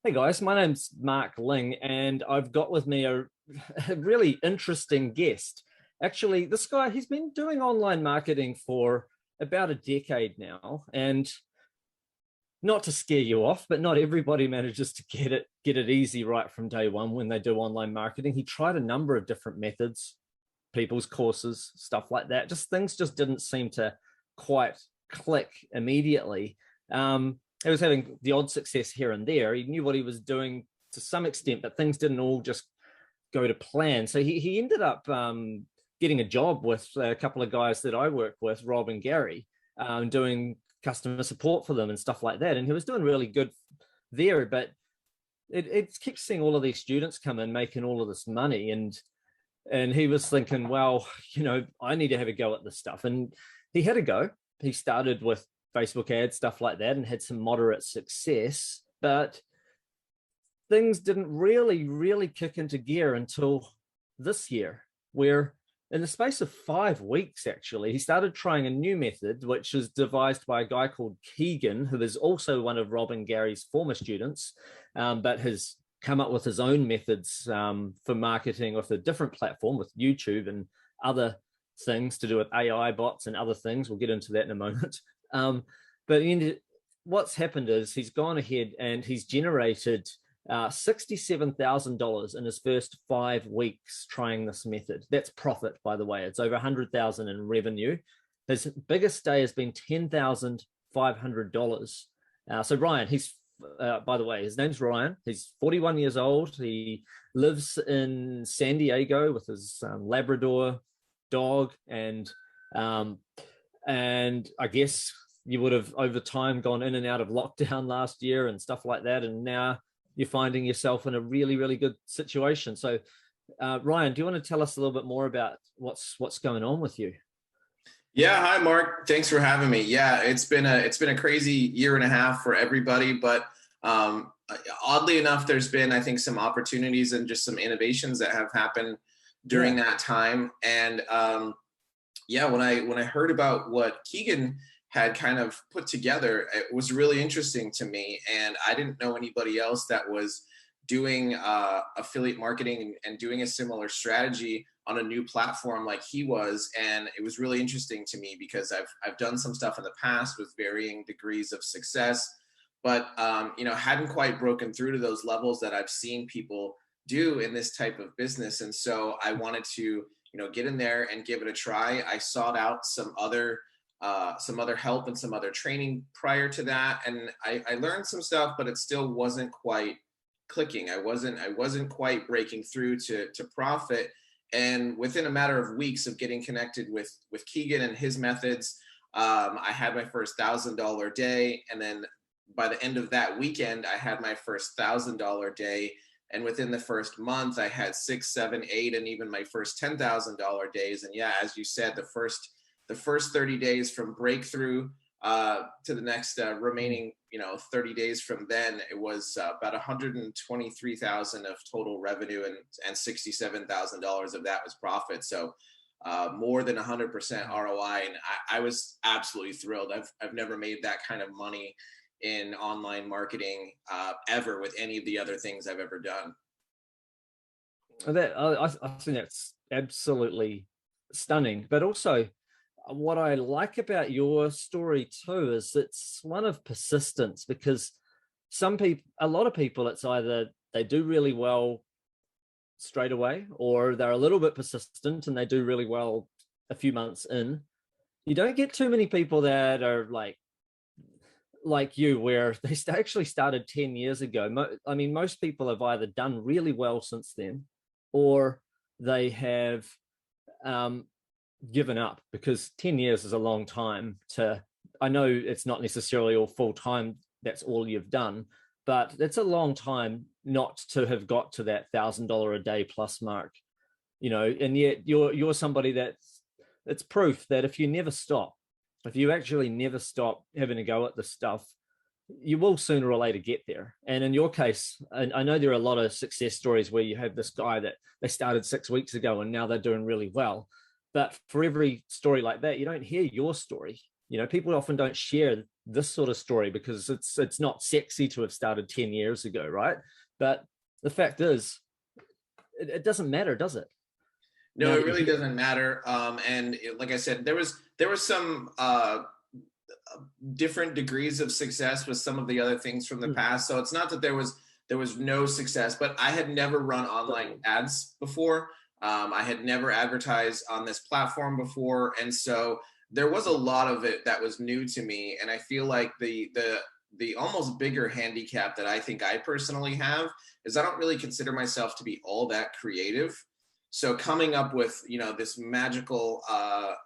Hey guys, my name's Mark Ling, and I've got with me a really interesting guest. Actually, this guy, he's been doing online marketing for about a decade now, and not to scare you off, but not everybody manages to get it easy right from day one when they do online marketing. He tried a number of different methods, people's courses, stuff like that. Just things just didn't seem to quite click immediately. He was having the odd success here and there. He knew what he was doing to some extent, but things didn't all just go to plan. So he ended up getting a job with a couple of guys that I work with, Rob and Gary, doing customer support for them and stuff like that. And he was doing really good there, but it keeps seeing all of these students come in making all of this money, and he was thinking, well, I need to have a go at this stuff. And he had a go. He started with Facebook ads, stuff like that, and had some moderate success, but things didn't really kick into gear until this year, where in the space of 5 weeks, actually, he started trying a new method, which is devised by a guy called Keegan, who is also one of Rob and Gary's former students, but has come up with his own methods for marketing with a different platform, with YouTube and other things to do with AI bots and other things. We'll get into that in a moment. But what's happened is he's gone ahead and he's generated $67,000 in his first 5 weeks trying this method. That's profit, by the way. It's over 100,000 in revenue. His biggest day has been $10,500. So Ryan, he's by the way, his name's Ryan. He's 41 years old. He lives in San Diego with his Labrador dog, and I guess you would have over time gone in and out of lockdown last year and stuff like that, and now you're finding yourself in a really good situation. So Ryan, do you want to tell us a little bit more about what's going on with you? Yeah, hi Mark. Thanks for having me. Yeah, it's been a crazy year and a half for everybody, but oddly enough, there's been, I think, some opportunities and just some innovations that have happened during that time. And yeah, when I heard about what Keegan had kind of put together, it was really interesting to me. And I didn't know anybody else that was doing affiliate marketing and doing a similar strategy on a new platform like he was. And it was really interesting to me because I've done some stuff in the past with varying degrees of success, but hadn't quite broken through to those levels that I've seen people do in this type of business. And so I wanted to get in there and give it a try. I sought out some other help and some other training prior to that, and I learned some stuff, but it still wasn't quite clicking. I wasn't quite breaking through to profit. And within a matter of weeks of getting connected with Keegan and his methods, I had my first $1,000 day, and then by the end of that weekend, I had my first $1,000 day. And within the first month, I had 6, 7, 8, and even my first $10,000 days. And yeah, as you said, the first 30 days from breakthrough to the next remaining 30 days from then, it was about 123,000 of total revenue, and $67,000 of that was profit. So more than 100% ROI, and I was absolutely thrilled. I've never made that kind of money in online marketing ever with any of the other things I've ever done. I think that's absolutely stunning. But also, what I like about your story too is it's one of persistence, because a lot of people, it's either they do really well straight away, or they're a little bit persistent and they do really well a few months in. You don't get too many people that are like you, where they actually started 10 years ago. I mean, most people have either done really well since then, or they have given up, because 10 years is a long time I know it's not necessarily all full time, that's all you've done, but it's a long time not to have got to that $1,000 a day plus mark, and yet you're somebody it's proof that if you actually never stop having a go at this stuff, you will sooner or later get there. And in your case, I know there are a lot of success stories where you have this guy that they started 6 weeks ago and now they're doing really well. But for every story like that, you don't hear your story. People often don't share this sort of story because it's not sexy to have started 10 years ago, right? But the fact is, it doesn't matter, does it? No, Now it that you're really here. doesn't matter. Like I said, there was some different degrees of success with some of the other things from the Mm. past. So it's not that there was no success, but I had never run online ads before. I had never advertised on this platform before, and so there was a lot of it that was new to me. And I feel like the almost bigger handicap that I think I personally have is I don't really consider myself to be all that creative. So coming up with this magical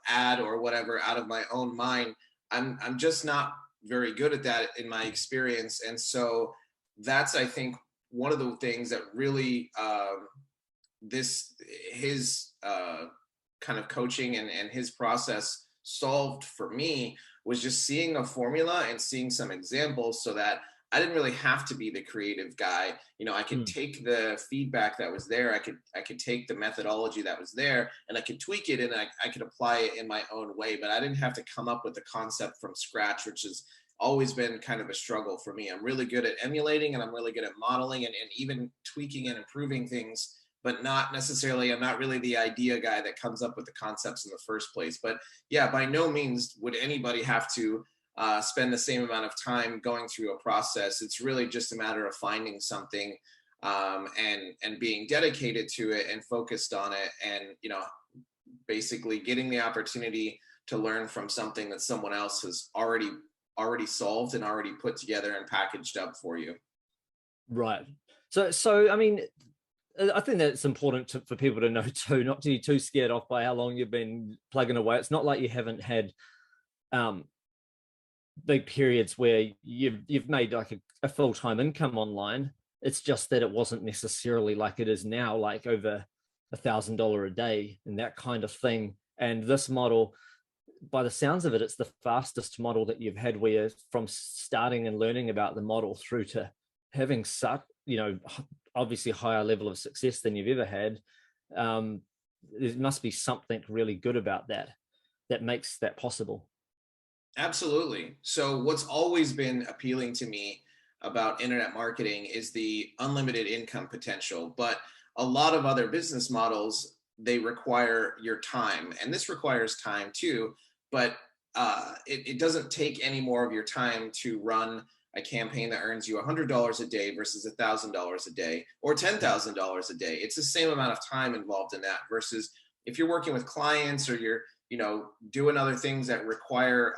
ad or whatever out of my own mind, I'm just not very good at that in my experience. And so that's, I think, one of the things that really this his kind of coaching and his process solved for me was just seeing a formula and seeing some examples so that I didn't really have to be the creative guy. I could Mm. take the feedback that was there. I could take the methodology that was there and I could tweak it and I could apply it in my own way, but I didn't have to come up with the concept from scratch, which has always been kind of a struggle for me. I'm really good at emulating and I'm really good at modeling and even tweaking and improving things, but not necessarily, I'm not really the idea guy that comes up with the concepts in the first place. But yeah, by no means would anybody have to spend the same amount of time going through a process. It's really just a matter of finding something and being dedicated to it and focused on it, and basically getting the opportunity to learn from something that someone else has already solved and already put together and packaged up for you. Right. So I mean, I think that it's important for people to know too, not to be too scared off by how long you've been plugging away. It's not like you haven't had um, big periods where you've made like a full-time income online. It's just that it wasn't necessarily like it is now, like over $1,000 a day and that kind of thing. And this model, by the sounds of it, it's the fastest model that you've had where from starting and learning about the model through to having such, obviously higher level of success than you've ever had. There must be something really good about that makes that possible. Absolutely. So what's always been appealing to me about internet marketing is the unlimited income potential, but a lot of other business models, they require your time, and this requires time too, but it doesn't take any more of your time to run a campaign that earns you $100 a day versus $1,000 a day or $10,000 a day. It's the same amount of time involved in that versus if you're working with clients or you're doing other things that require,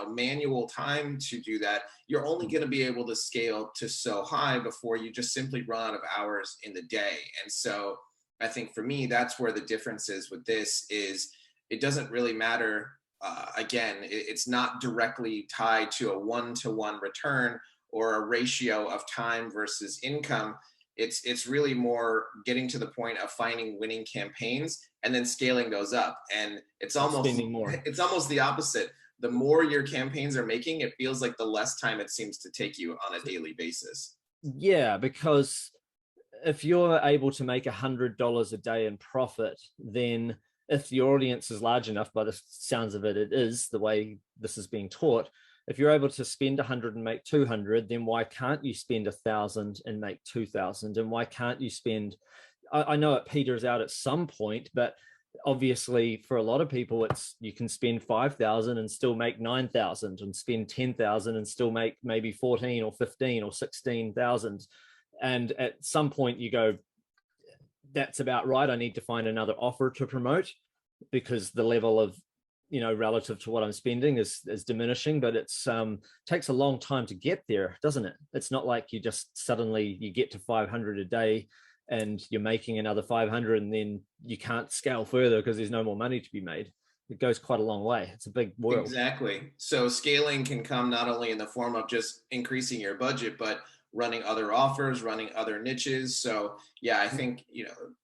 manual time to do that, you're only going to be able to scale to so high before you just simply run out of hours in the day. And so I think for me, that's where the difference is with this is it doesn't really matter. Again, it's not directly tied to a one-to-one return or a ratio of time versus income. It's really more getting to the point of finding winning campaigns and then scaling those up. And it's almost Spending more. it's almost the opposite. The more your campaigns are making, it feels like the less time it seems to take you on a daily basis. Yeah, because if you're able to make $100 a day in profit, then if the audience is large enough, by the sounds of it, it is the way this is being taught. If you're able to spend 100 and make 200, then why can't you spend 1,000 and make 2,000? And why can't you spend? I know it peters out at some point, but obviously for a lot of people, it's you can spend 5,000 and still make 9,000, and spend 10,000 and still make maybe 14 or 15 or 16,000. And at some point you go, that's about right. I need to find another offer to promote because the level of relative to what I'm spending is diminishing, but it's takes a long time to get there, doesn't it? It's not like you just suddenly you get to 500 a day and you're making another 500 and then you can't scale further because there's no more money to be made. It goes quite a long way. It's a big world. Exactly. So scaling can come not only in the form of just increasing your budget, but running other offers, running other niches. So yeah, I think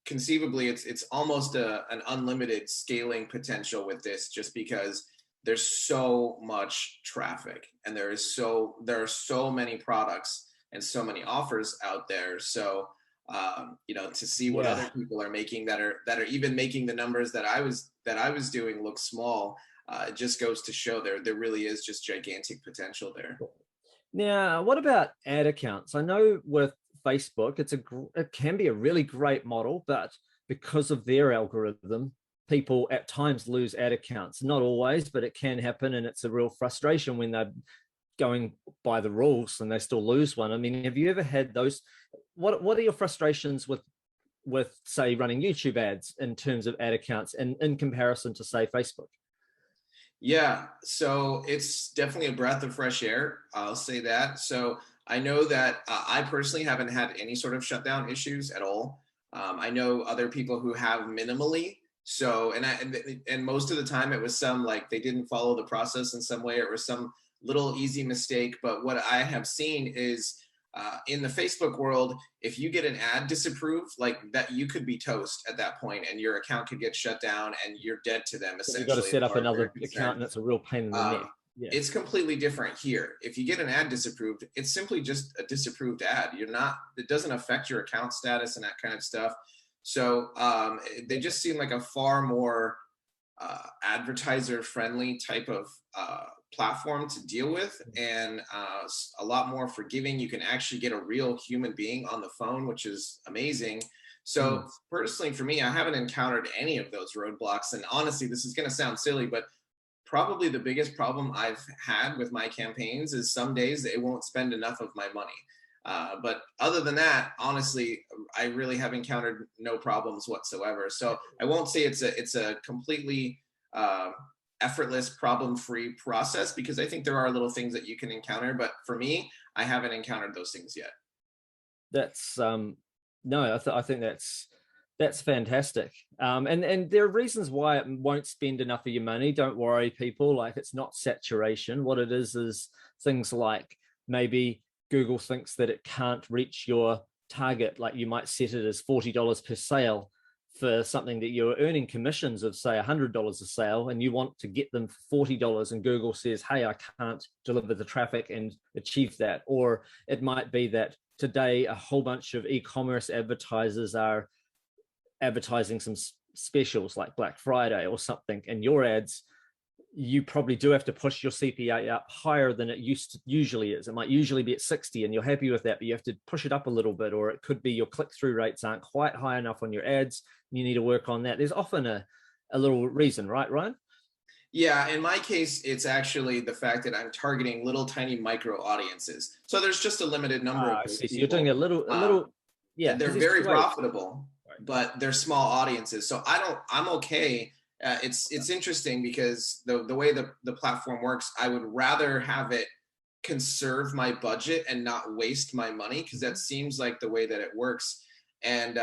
conceivably it's almost an unlimited scaling potential with this, just because there's so much traffic and there are so many products and so many offers out there. So to see what Yeah. other people are making that are even making the numbers that I was doing look small. it just goes to show there really is just gigantic potential there. Now, what about ad accounts? I know with Facebook, it can be a really great model, but because of their algorithm, people at times lose ad accounts. Not always, but it can happen, and it's a real frustration when they're going by the rules and they still lose one. I mean, have you ever had those? What are your frustrations with say running YouTube ads in terms of ad accounts and in comparison to say Facebook? Yeah, so it's definitely a breath of fresh air. I'll say that. So I know that I personally haven't had any sort of shutdown issues at all. I know other people who have minimally. So, and most of the time it was some like they didn't follow the process in some way, or it was some little easy mistake. But what I have seen is in the Facebook world, if you get an ad disapproved, like that, you could be toast at that point, and your account could get shut down, and you're dead to them. Essentially, you've got to set up another account, and it's a real pain in the neck. Yeah. It's completely different here. If you get an ad disapproved, it's simply just a disapproved ad. It doesn't affect your account status and that kind of stuff. So they just seem like a far more advertiser friendly type of platform to deal with, and a lot more forgiving. You can actually get a real human being on the phone, which is amazing. So personally for me, I haven't encountered any of those roadblocks. And honestly, this is going to sound silly, but probably the biggest problem I've had with my campaigns is some days it won't spend enough of my money. But other than that, honestly, I really have encountered no problems whatsoever. So I won't say it's a completely effortless, problem-free process, because I think there are little things that you can encounter. But for me, I haven't encountered those things yet. That's no, I think that's fantastic. And there are reasons why it won't spend enough of your money. Don't worry, people. Like, it's not saturation. What it is things like maybe Google thinks that it can't reach your target. Like, you might set it as $40 per sale for something that you're earning commissions of, say, $100 a sale, and you want to get them for $40, and Google says, hey, I can't deliver the traffic and achieve that. Or it might be that today a whole bunch of e-commerce advertisers are advertising some specials like Black Friday or something, and your ads, you probably do have to push your CPA up higher than it usually is. It might usually be at 60 and you're happy with that, but you have to push it up a little bit. Or it could be your click-through rates aren't quite high enough on your ads. You need to work on that. There's often a little reason, right, Ryan? Yeah, in my case, it's actually the fact that I'm targeting little tiny micro audiences. So there's just a limited number of those so people. you're doing a little, yeah. They're very profitable, but they're small audiences. So I'm okay. It's interesting because the way the platform works, I would rather have it conserve my budget and not waste my money, because that seems like the way that it works. And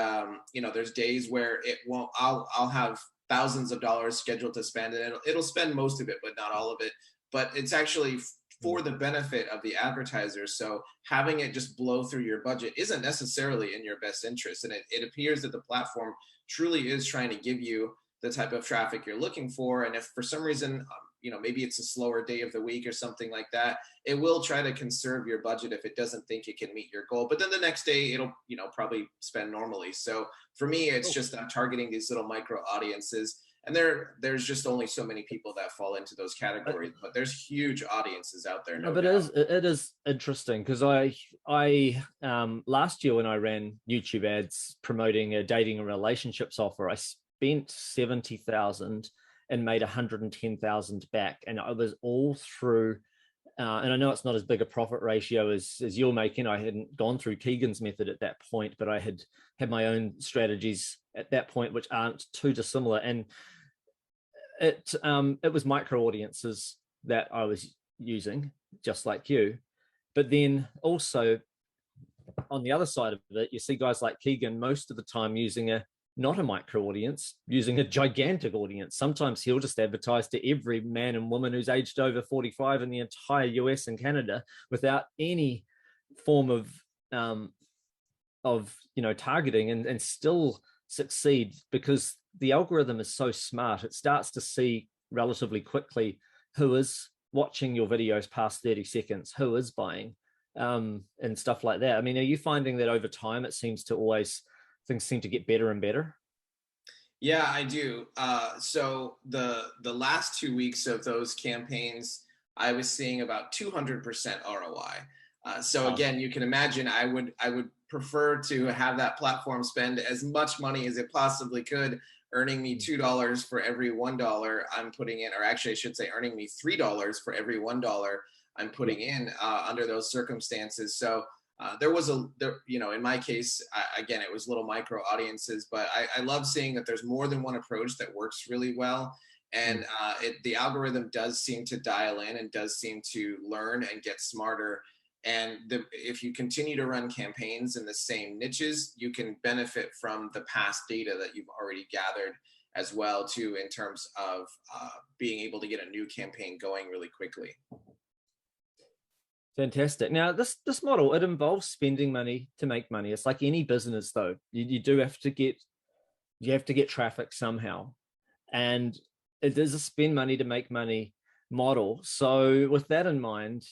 there's days where it won't. I'll have thousands of dollars scheduled to spend, and it'll spend most of it, but not all of it. But it's actually for the benefit of the advertisers. So having it just blow through your budget isn't necessarily in your best interest. And it appears that the platform truly is trying to give you the type of traffic you're looking for. And if for some reason, maybe it's a slower day of the week or something like that, it will try to conserve your budget if it doesn't think it can meet your goal. But then the next day it'll, probably spend normally. So for me, it's just I'm targeting these little micro audiences, and there's just only so many people that fall into those categories, but there's huge audiences out there. No, but it is interesting, because I last year when I ran YouTube ads promoting a dating and relationships offer, I spent 70,000 and made 110,000 back, and I was all through. And I know it's not as big a profit ratio as you're making. I hadn't gone through Keegan's method at that point, but I had my own strategies at that point, which aren't too dissimilar. And it was micro audiences that I was using, just like you. But then also on the other side of it, you see guys like Keegan most of the time using not a micro audience, using a gigantic audience. Sometimes he'll just advertise to every man and woman who's aged over 45 in the entire US and Canada without any form of targeting, and still succeed, because the algorithm is so smart. It starts to see relatively quickly who is watching your videos past 30 seconds, who is buying, and stuff like that. I mean, are you finding that over time things seem to get better and better? Yeah, I do. So the last 2 weeks of those campaigns, I was seeing about 200% ROI. So Wow. again, you can imagine I would prefer to have that platform spend as much money as it possibly could, earning me $2 for every $1 I'm putting in, or actually I should say earning me $3 for every $1 I'm Yeah. putting in under those circumstances. So there was in my case, again, it was little micro audiences, but I love seeing that there's more than one approach that works really well. And Mm. the algorithm does seem to dial in and does seem to learn and get smarter. And if you continue to run campaigns in the same niches, you can benefit from the past data that you've already gathered as well, too, in terms of being able to get a new campaign going really quickly. Fantastic. Now, this model, it involves spending money to make money. It's like any business, though. You do have to get traffic somehow, and it is a spend money to make money model. So, with that in mind,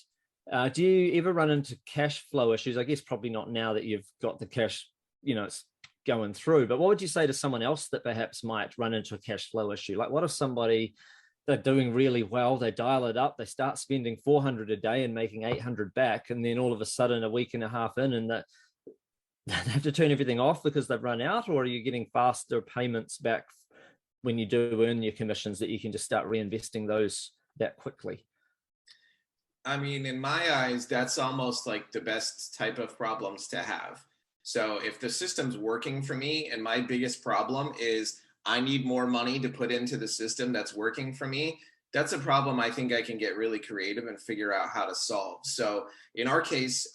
do you ever run into cash flow issues? I guess probably not now that you've got the cash, it's going through. But what would you say to someone else that perhaps might run into a cash flow issue? Like, what if somebody they're doing really well, they dial it up, they start spending 400 a day and making 800 back, and then all of a sudden a week and a half in, and that they have to turn everything off because they've run out? Or are you getting faster payments back when you do earn your commissions that you can just start reinvesting those that quickly? I mean, in my eyes, that's almost like the best type of problems to have. So if the system's working for me and my biggest problem is I need more money to put into the system that's working for me, that's a problem I think I can get really creative and figure out how to solve. So in our case,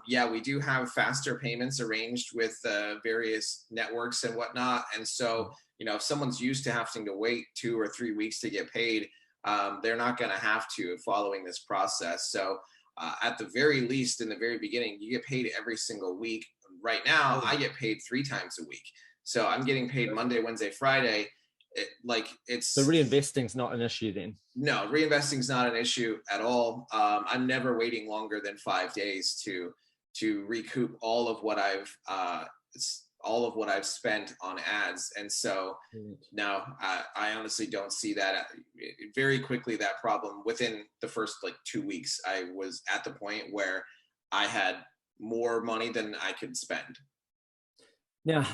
yeah, we do have faster payments arranged with various networks and whatnot. And so, if someone's used to having to wait 2 or 3 weeks to get paid, they're not going to have to following this process. So, at the very least, in the very beginning, you get paid every single week. Right now, Oh, I get paid 3 times a week. So I'm getting paid Monday, Wednesday, Friday. so It's reinvesting is not an issue then? no, reinvesting is not an issue at all. I'm never waiting longer than 5 days to recoup all of what I've spent on ads. And so no, I honestly don't see that very quickly. That problem within the first like 2 weeks, I was at the point where I had more money than I could spend. Now,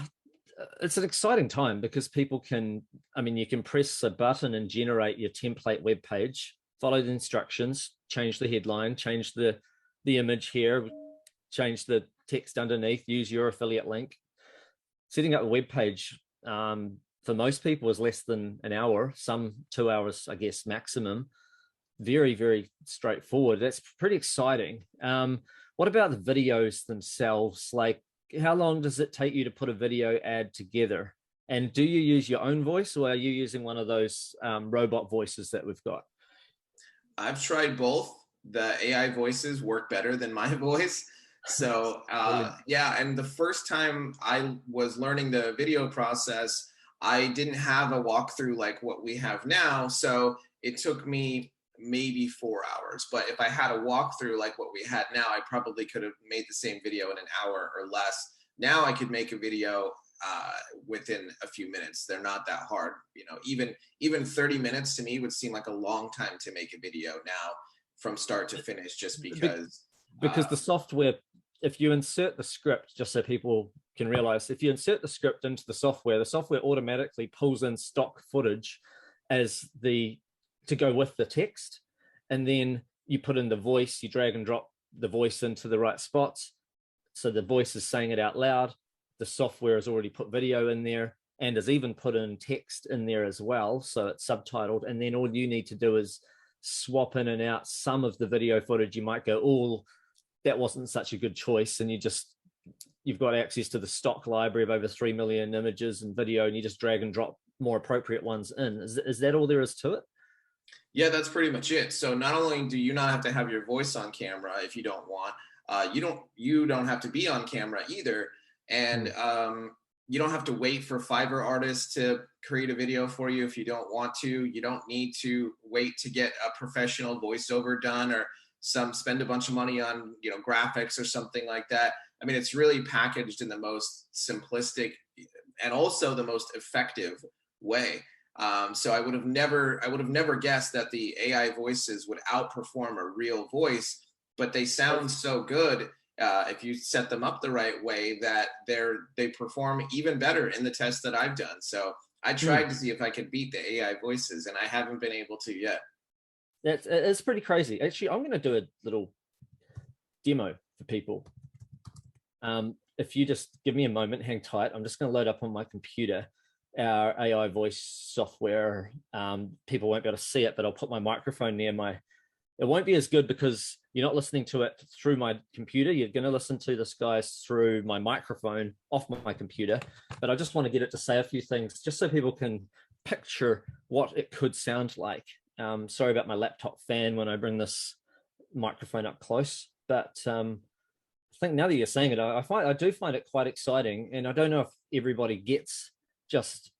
it's an exciting time because people can, I mean, you can press a button and generate your template web page, follow the instructions, change the headline, change the image here, change the text underneath, use your affiliate link. Setting up a web page for most people is less than an hour, some 2 hours, I guess, maximum. Very, very straightforward. That's pretty exciting. What about the videos themselves? Like, how long does it take you to put a video ad together? And do you use your own voice, or are you using one of those robot voices that we've got? I've tried both. The AI voices work better than my voice. So Brilliant. yeah, and the first time I was learning the video process, I didn't have a walkthrough like what we have now. So it took me maybe 4 hours. But if I had a walkthrough like what we had now, I probably could have made the same video in an hour or less. Now I could make a video within a few minutes. They're not that hard. Even 30 minutes to me would seem like a long time to make a video now from start to finish, just because. Because the software, if you insert the script, just so people can realize, if you insert the script into the software automatically pulls in stock footage as to go with the text, and then you put in the voice, you drag and drop the voice into the right spots, so the voice is saying it out loud. The software has already put video in there and has even put in text in there as well, so it's subtitled. And then all you need to do is swap in and out some of the video footage. You might go, oh, that wasn't such a good choice, and you've got access to the stock library of over 3 million images and video, and you just drag and drop more appropriate ones in. Is that all there is to it? Yeah, that's pretty much it. So not only do you not have to have your voice on camera if you don't want, you don't have to be on camera either, and you don't have to wait for Fiverr artists to create a video for you if you don't want to. You don't need to wait to get a professional voiceover done or spend a bunch of money on graphics or something like that. I mean, it's really packaged in the most simplistic and also the most effective way. So I would have never guessed that the AI voices would outperform a real voice, but they sound so good if you set them up the right way that they perform even better in the tests that I've done. So I tried to see if I could beat the AI voices, and I haven't been able to yet. It's pretty crazy. Actually, I'm going to do a little demo for people. If you just give me a moment, hang tight. I'm just going to load up on my computer our AI voice software. People won't be able to see it, but I'll put my microphone near my. It won't be as good because you're not listening to it through my computer. You're going to listen to this guy through my microphone off my computer. But I just want to get it to say a few things just so people can picture what it could sound like. Sorry about my laptop fan when I bring this microphone up close, but I think now that you're saying it, I do find it quite exciting, and I don't know if everybody gets just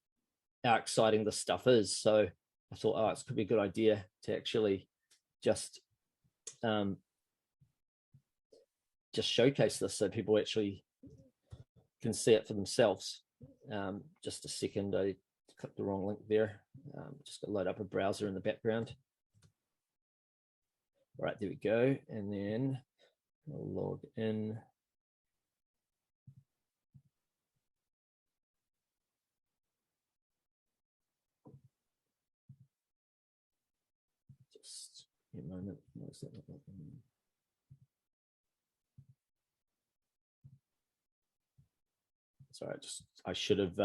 how exciting this stuff is. So I thought, oh, it could be a good idea to actually just showcase this so people actually can see it for themselves. Just a second, I clicked the wrong link there. Just got to load up a browser in the background. All right, there we go. And then I'll log in. Just a moment. What's that look like? Sorry, I should have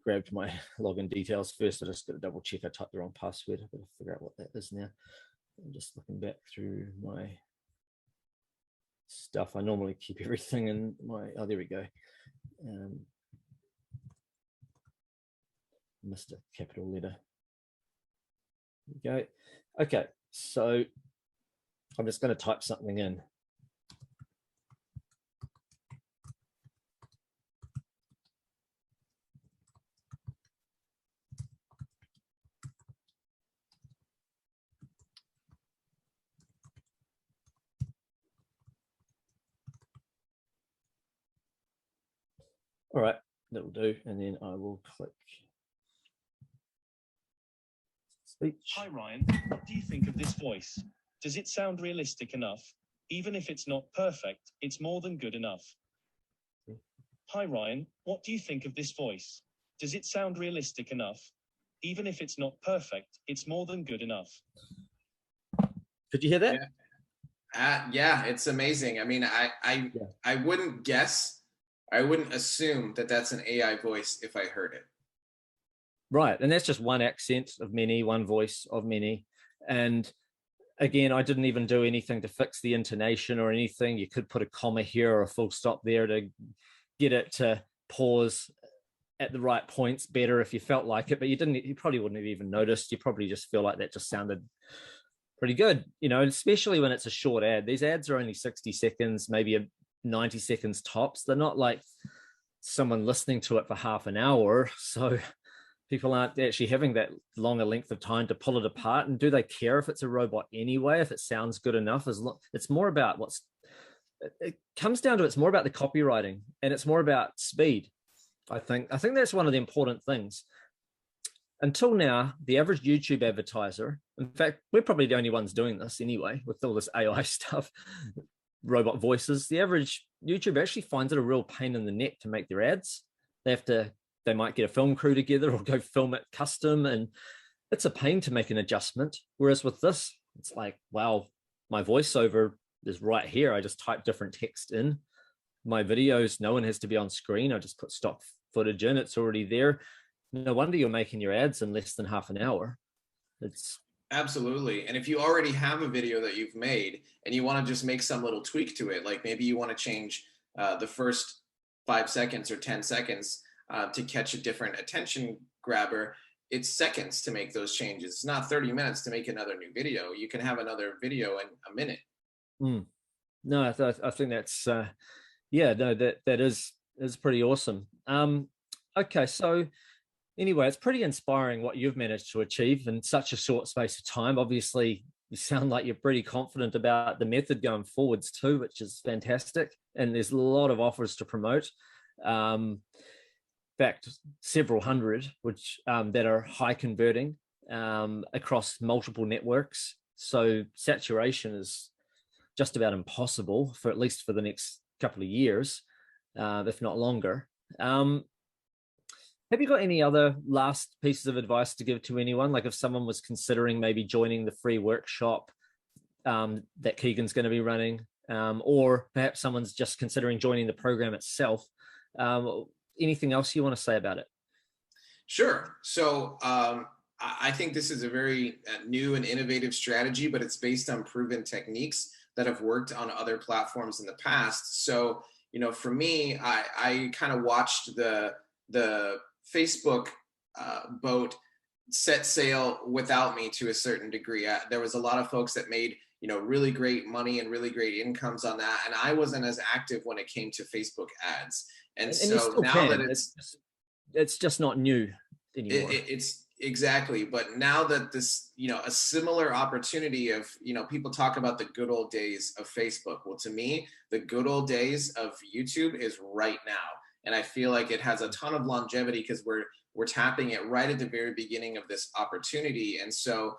grabbed my login details first. I just got to double check I typed the wrong password. I've got to figure out what that is now. I'm just looking back through my stuff. I normally keep everything in my, oh, there we go. Missed a capital letter. There we go. Okay, so I'm just going to type something in. All right, that'll do. And then I will click speech. Hi, Ryan. What do you think of this voice? Does it sound realistic enough? Even if it's not perfect, it's more than good enough. Hi, Ryan. What do you think of this voice? Does it sound realistic enough? Even if it's not perfect, it's more than good enough. Could you hear that? Yeah, it's amazing. I mean, I wouldn't guess. I wouldn't assume that that's an AI voice if I heard it. Right. And that's just one accent of many, one voice of many. And again, I didn't even do anything to fix the intonation or anything. You could put a comma here or a full stop there to get it to pause at the right points better if you felt like it, but you probably wouldn't have even noticed. You probably just feel like that just sounded pretty good, especially when it's a short ad. These ads are only 60 seconds, maybe 90 seconds tops. They're not like someone listening to it for half an hour. So people aren't actually having that longer length of time to pull it apart. And do they care if it's a robot anyway, if it sounds good enough? It's more about it comes down to, it's more about the copywriting, and it's more about speed. I think that's one of the important things. Until now, the average YouTube advertiser, in fact, we're probably the only ones doing this anyway, with all this AI stuff, robot voices, the average YouTuber actually finds it a real pain in the neck to make their ads. They might get a film crew together or go film it custom, and it's a pain to make an adjustment. Whereas with this, it's like, wow, my voiceover is right here. I just type different text in. My videos, no one has to be on screen. I just put stock footage in, it's already there. No wonder you're making your ads in less than half an hour. It's absolutely. And if you already have a video that you've made and you want to just make some little tweak to it, like maybe you want to change the first 5 seconds or 10 seconds to catch a different attention grabber, it's seconds to make those changes. It's not 30 minutes to make another new video. You can have another video in a minute. No, I think that's that is pretty awesome. Okay, so anyway, it's pretty inspiring what you've managed to achieve in such a short space of time. Obviously, you sound like you're pretty confident about the method going forwards too, which is fantastic. And there's a lot of offers to promote. fact, several hundred, which that are high converting across multiple networks. So saturation is just about impossible for at least for the next couple of years, if not longer. Have you got any other last pieces of advice to give to anyone? Like if someone was considering maybe joining the free workshop that Keegan's going to be running, or perhaps someone's just considering joining the program itself. Anything else you want to say about it? Sure. So I think this is a very new and innovative strategy, but it's based on proven techniques that have worked on other platforms in the past. So, you know, for me, I kind of watched the Facebook boat set sail without me to a certain degree. There was a lot of folks that made, you know, really great money and really great incomes on that, and I wasn't as active when it came to Facebook ads. And so now that it's just not new anymore. It's exactly. But now that this, you know, a similar opportunity of, you know, people talk about the good old days of Facebook. Well, to me, the good old days of YouTube is right now. And I feel like it has a ton of longevity because we're tapping it right at the very beginning of this opportunity. And so,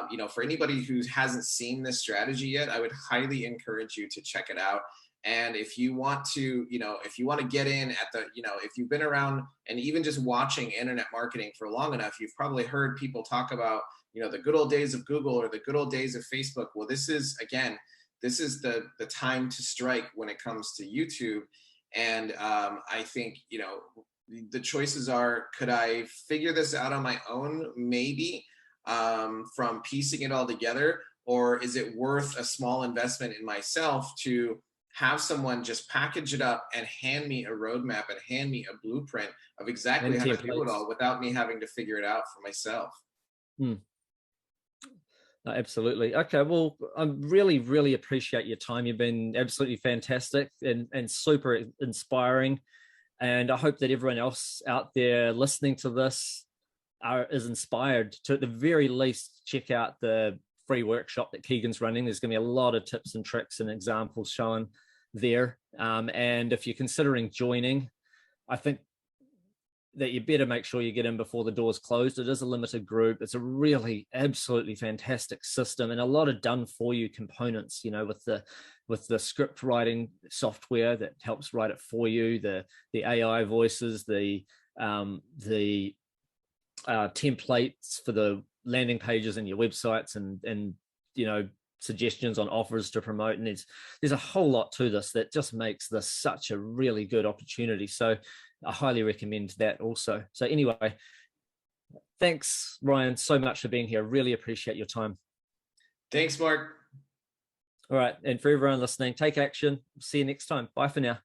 you know, for anybody who hasn't seen this strategy yet, I would highly encourage you to check it out. And if you want to, you know, if you want to get in at the, you know, if you've been around and even just watching internet marketing for long enough, you've probably heard people talk about, you know, the good old days of Google or the good old days of Facebook. Well, this is, again, this is the time to strike when it comes to YouTube. And I think, you know, the choices are, could I figure this out on my own? Maybe from piecing it all together, or is it worth a small investment in myself to have someone just package it up and hand me a roadmap and hand me a blueprint of exactly how to do it all without me having to figure it out for myself? Absolutely. Okay. Well, I really, really appreciate your time. You've been absolutely fantastic and super inspiring. And I hope that everyone else out there listening to this is inspired to, at the very least, check out the free workshop that Keegan's running. There's going to be a lot of tips and tricks and examples shown there. And if you're considering joining, I think that you better make sure you get in before the doors closed. It is a limited group. It's a really absolutely fantastic system and a lot of done for you components, you know, with the script writing software that helps write it for you, the AI voices, the templates for the landing pages and your websites and you know, suggestions on offers to promote. And there's a whole lot to this that just makes this such a really good opportunity. So I highly recommend that also. So anyway, thanks, Ryan, so much for being here. Really appreciate your time. Thanks, Mark. All right. And for everyone listening, take action. See you next time. Bye for now.